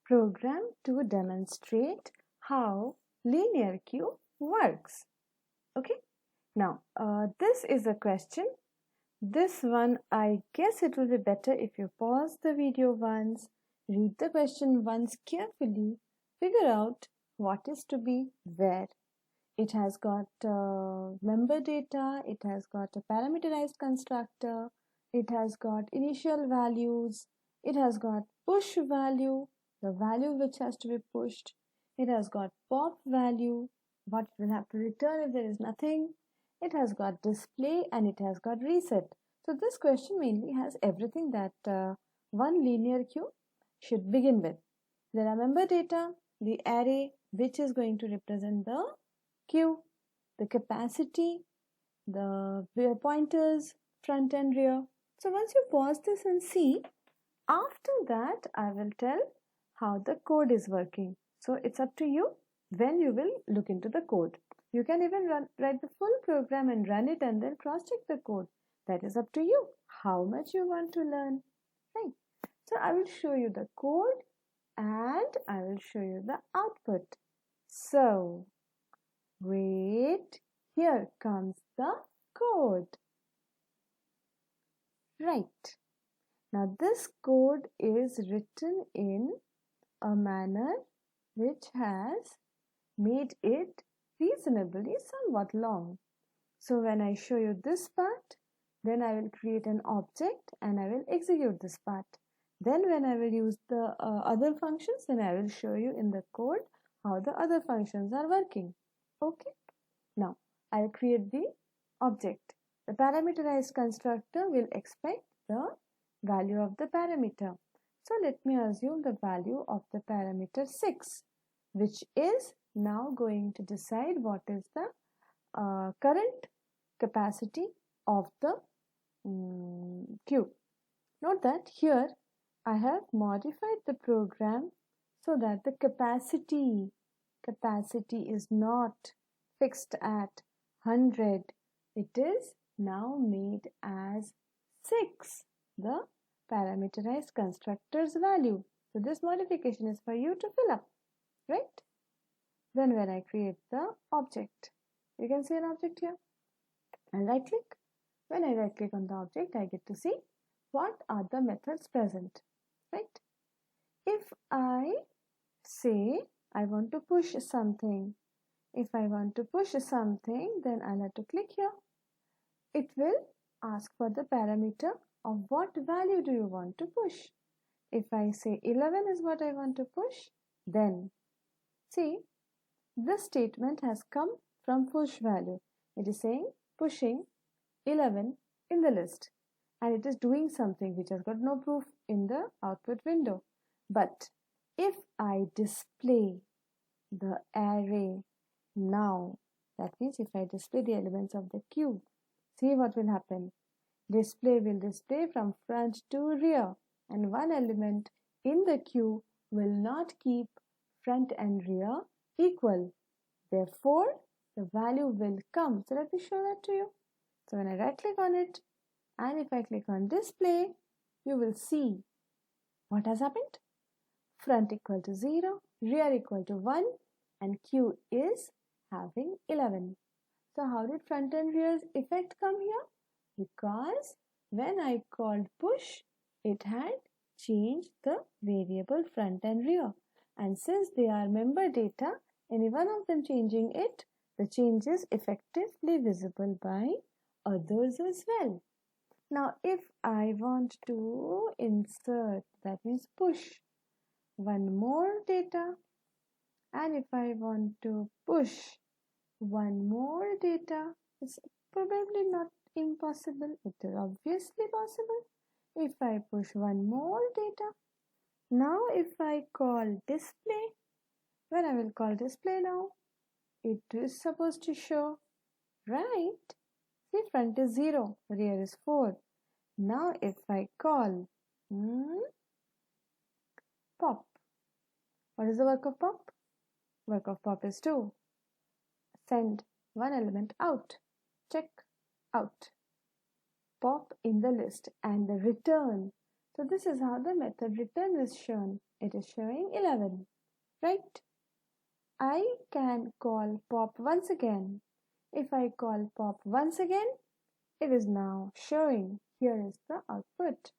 program to demonstrate how linear queue works. Okay, now this is a question. This one, I guess it will be better if you pause the video once, read the question once carefully, figure out what is to be where. It has got member data, it has got a parameterized constructor, it has got initial values, it has got push value, the value which has to be pushed, it has got pop value, what it will have to return if there is nothing, it has got display, and it has got reset. So this question mainly has everything that one linear queue should begin with. There are member data, the array which is going to represent the queue, the capacity, the pointers, front and rear. So once you pause this and see, after that I will tell how the code is working. So it's up to you when you will look into the code. You can even write the full program and run it and then cross-check the code. That is up to you, how much you want to learn. Right. So I will show you the code and I will show you the output. So wait, here comes the code. Right. Now this code is written in a manner which has made it reasonably somewhat long. So when I show you this part, then I will create an object and I will execute this part. Then when I will use the other functions, then I will show you in the code how the other functions are working. Okay. Now I'll create the object. The parameterized constructor will expect the value of the parameter. So let me assume the value of the parameter 6, which is now going to decide what is the current capacity of the queue. Note that here I have modified the program so that the capacity is not fixed at 100. It is now made as 6, the parameterized constructor's value. So this modification is for you to fill up, right? Then when I create the object, you can see an object here. And right click. When I right click on the object, I get to see what are the methods present, right? If I say I want to push something, if I want to push something, then I'll have to click here. It will ask for the parameter of what value do you want to push. If I say 11 is what I want to push, then see, this statement has come from push value. It is saying pushing 11 in the list, and it is doing something which has got no proof in the output window. But if I display the array now, that means if I display the elements of the queue, see what will happen. Display will display from front to rear, and one element in the queue will not keep front and rear equal. Therefore, the value will come. So let me show that to you. So when I right click on it and if I click on display, you will see what has happened. Front equal to 0, rear equal to 1, and queue is having 11. So how did front and rear's effect come here? Because when I called push, it had changed the variable front and rear. And since they are member data, any one of them changing it, the change is effectively visible by others as well. Now if I want to insert, that means push one more data, and if I want to push one more data, it's probably not impossible, it is obviously possible. If I push one more data, now if I call display, when I will call display now, it is supposed to show, right? See, front is 0, rear is 4. Now if I call pop, what is the work of pop? Work of pop is to send one element out, check out, pop in the list, and the return So this is how the method return is shown. It is showing 11, right? I can call pop once again. If I call pop once again, it is now showing. Here is the output,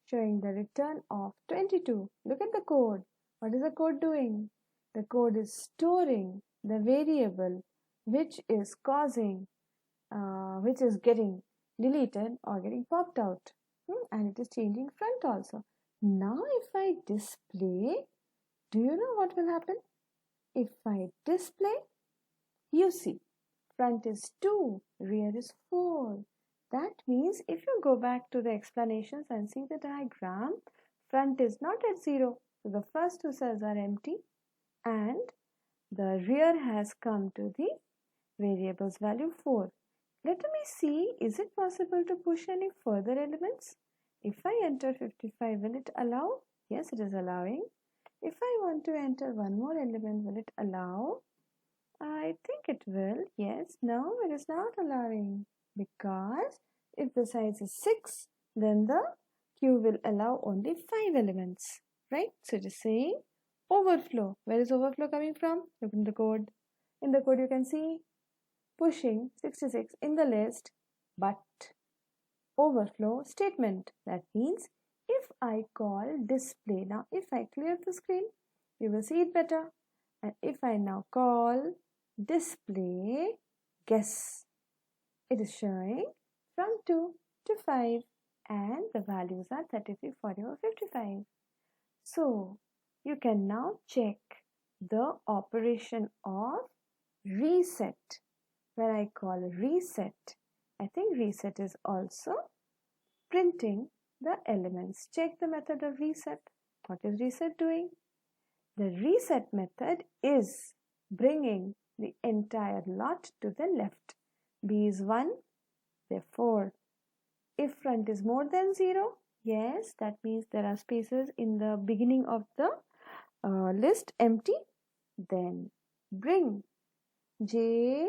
showing the return of 22. Look at the code. What is the code doing? The code is storing the variable which is causing, which is getting deleted or getting popped out. And it is changing front also. Now if I display, do you know what will happen? If I display, you see, front is 2, rear is 4. That means if you go back to the explanations and see the diagram, front is not at 0. So the first two cells are empty and the rear has come to the variable's value 4. Let me see, is it possible to push any further elements? If I enter 55, will it allow? Yes, it is allowing. If I want to enter one more element, will it allow? I think it will. Yes, no, it is not allowing. Because if the size is 6, then the queue will allow only 5 elements. Right? So it is saying overflow. Where is overflow coming from? Look in the code. In the code you can see pushing 66 in the list, but overflow statement. That means if I call display, now if I clear the screen, you will see it better. And if I now call display, guess, it is showing from 2 to 5 and the values are 33, 40 or 55. So you can now check the operation of reset. When I call reset, I think reset is also printing the elements. Check the method of reset. What is reset doing? The reset method is bringing the entire lot to the left. B is 1, therefore, if front is more than 0, yes, that means there are spaces in the beginning of the list empty. Then bring J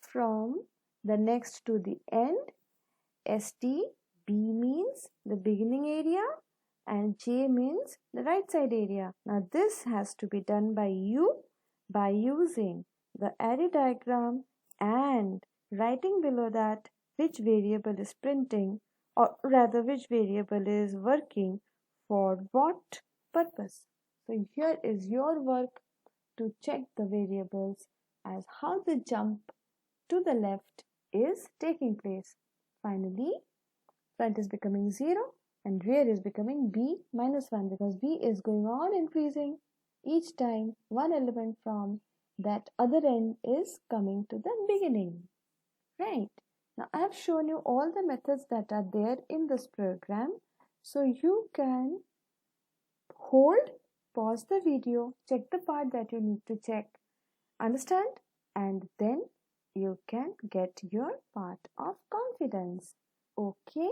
from the next to the end. ST, B means the beginning area and J means the right side area. Now this has to be done by you by using the array diagram and writing below that which variable is printing, or rather which variable is working for what purpose. So here is your work to check the variables as how the jump to the left is taking place. Finally, front is becoming 0 and rear is becoming b minus 1 because b is going on increasing each time one element from that other end is coming to the beginning. Right. Now I have shown you all the methods that are there in this program. So you can hold, pause the video, check the part that you need to check, understand, and then you can get your part of confidence. Okay.